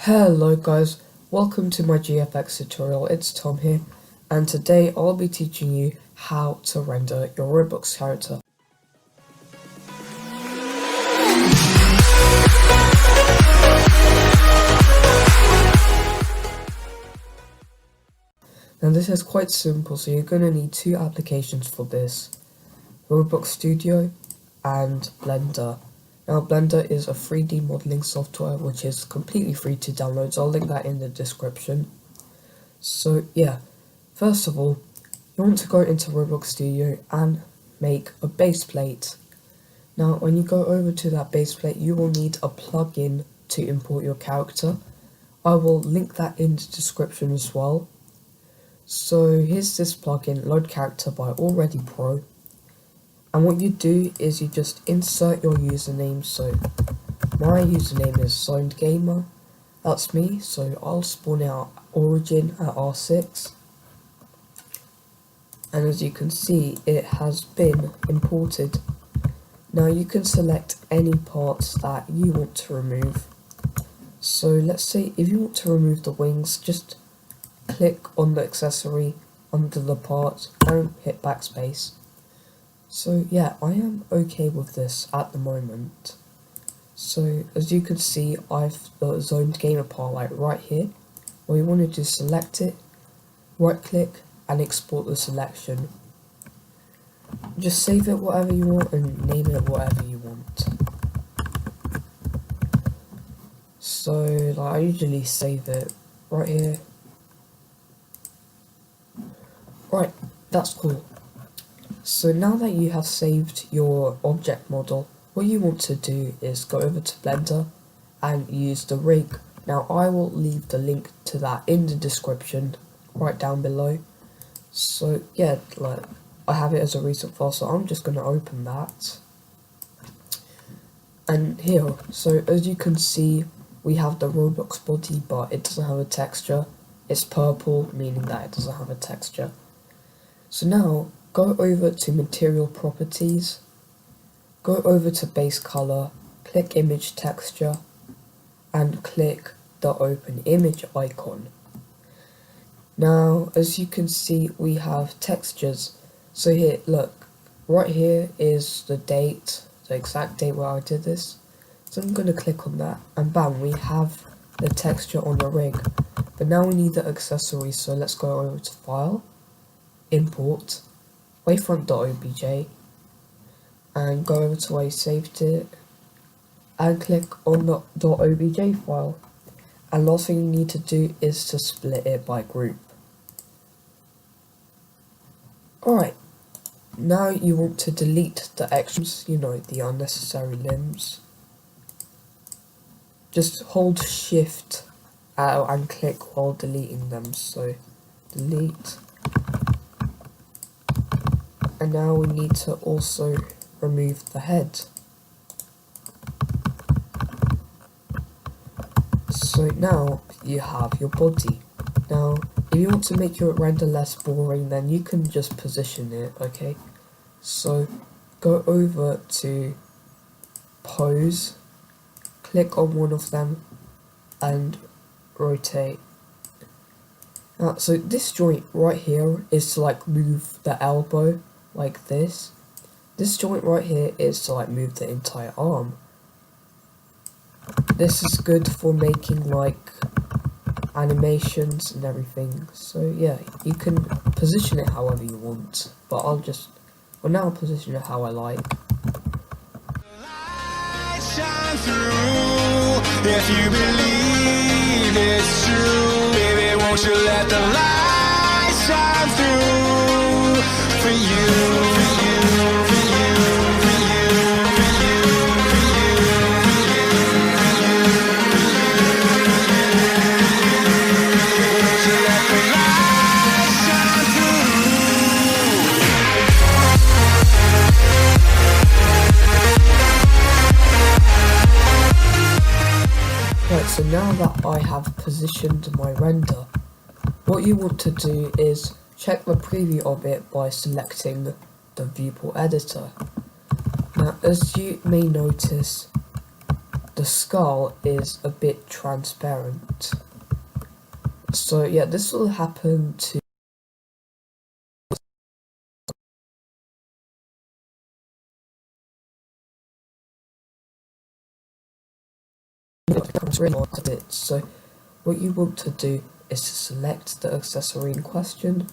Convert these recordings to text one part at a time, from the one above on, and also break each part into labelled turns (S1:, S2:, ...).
S1: Hello guys, welcome to my GFX tutorial. It's Tom here, and today I'll be teaching you how to render your Roblox character. Now this is quite simple, so you're going to need two applications for this, Roblox Studio and Blender. Now Blender is a 3D modeling software which is completely free to download, so I'll link that in the description. So yeah, first of all, you want to go into Roblox Studio and make a base plate. Now when you go over to that base plate, you will need a plugin to import your character. I will link that in the description as well. So here's this plugin, Load Character by Already Pro. And what you do is you just insert your username. So my username is SignedGamer. That's me. So I'll spawn out Origin at R6. And as you can see, it has been imported. Now you can select any parts that you want to remove. So let's say if you want to remove the wings, just click on the accessory under the part and hit backspace. So yeah, I am okay with this at the moment. So as you can see, I've the zoned gamer part like right here. What you want to do is select it, right click and export the selection. Just save it whatever you want and name it whatever you want. So like I usually save it right here. Right, that's cool. So now that you have saved your object model, what you want to do is go over to Blender and use the rig. Now I will leave the link to that in the description right down below. So yeah, like I have it as a recent file, so I'm just going to open that. And here, so as you can see, we have the Roblox body, but it doesn't have a texture. It's purple, meaning that it doesn't have a texture. So now, go over to Material Properties, go over to Base Color, click Image Texture, and click the Open Image icon. Now, as you can see, we have textures. So here, look, right here is the date, the exact date where I did this. So I'm going to click on that, and bam, we have the texture on the rig. But now we need the accessory, so let's go over to File, Import, wavefront.obj, and go over to where you saved it, and click on the .obj file. And last thing you need to do is to split it by group. Alright, now you want to delete the extras, the unnecessary limbs. Just hold shift and click while deleting them, so delete. And now we need to also remove the head. So now you have your body. Now if you want to make your render less boring, then you can just position it, okay? So go over to pose, click on one of them and rotate. So this joint right here is to like move the elbow like this. This joint right here is to like move the entire arm. This is good for making like animations and everything. So yeah, you can position it however you want, but I'll now position it how I like.
S2: Shine through if you believe it's true, baby, won't you let the light shine through for you, for you, for you, for you, for you, for you, won't you let the light shine through.
S1: Right, so now that I have positioned my render, what you want to do is check the preview of it by selecting the viewport editor. Now as you may notice, the skull is a bit transparent. So yeah, this will happen to so what you want to do is to select the accessory in question.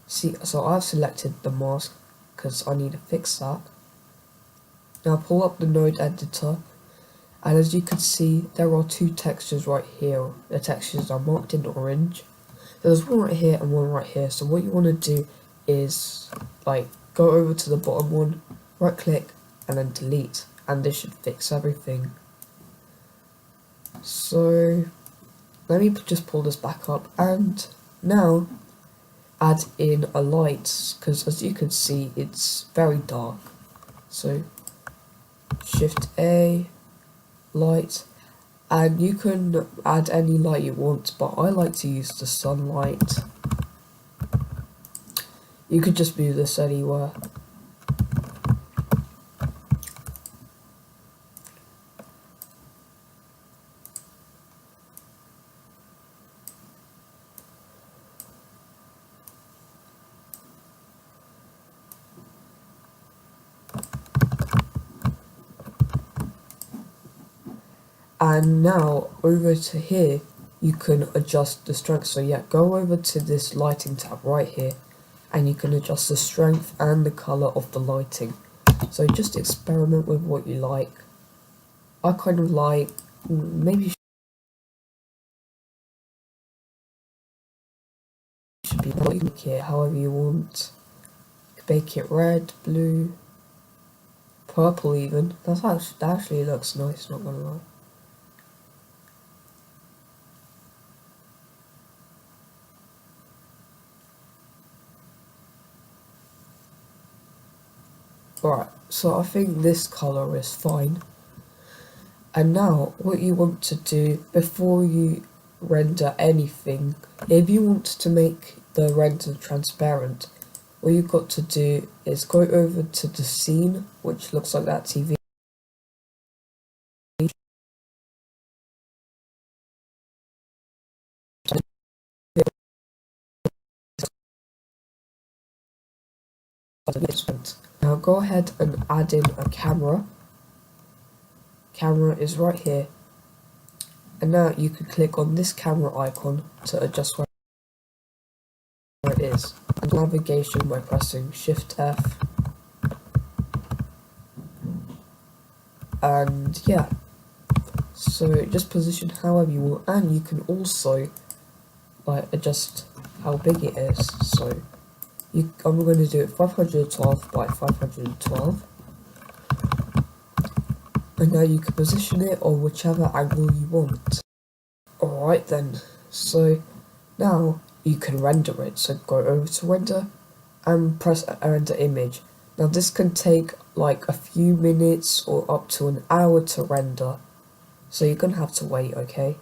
S1: See, so I've selected the mask because I need to fix that. Now pull up the node editor, and as you can see there are two textures right here. The textures are marked in orange. There's one right here and one right here. So what you want to do is go over to the bottom one, right click and then delete, and this should fix everything. So let me just pull this back up, and now add in a light, because as you can see it's very dark. So Shift A, light, and you can add any light you want, but I like to use the sunlight. You could just move this anywhere. And now over to here you can adjust the strength. So yeah, go over to this lighting tab right here and you can adjust the strength and the colour of the lighting. So just experiment with what you like. I kind of like, maybe you should be make it however you want. Make it red, blue, purple even. That actually looks nice, not gonna lie. Alright, so I think this colour is fine. And now what you want to do before you render anything, if you want to make the render transparent, what you've got to do is go over to the scene, which looks like that TV. Now go ahead and add in a camera. Camera is right here. And now you can click on this camera icon to adjust where it is. And navigation by pressing Shift F. And yeah. So just position however you want, and you can also adjust how big it is. So I'm going to do it 512 by 512. And now you can position it on whichever angle you want. Alright then, so now you can render it. So go over to render and press render image. Now this can take like a few minutes or up to an hour to render. So you're going to have to wait, okay?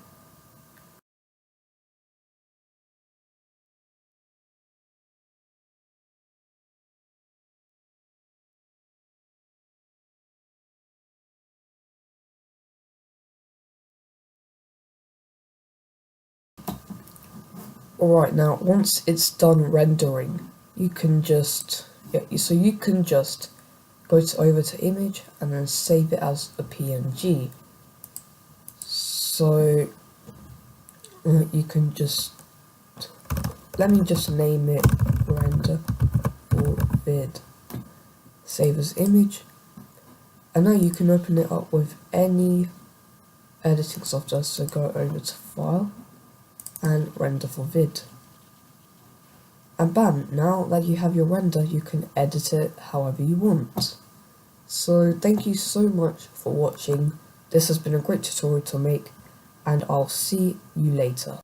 S1: Alright, now once it's done rendering, you can just go over to image and then save it as a PNG. So you can let me just name it render for vid, save as image, and now you can open it up with any editing software. So go over to file and render for vid, and bam, now that you have your render you can edit it however you want. So thank you so much for watching. This has been a great tutorial to make, and I'll see you later.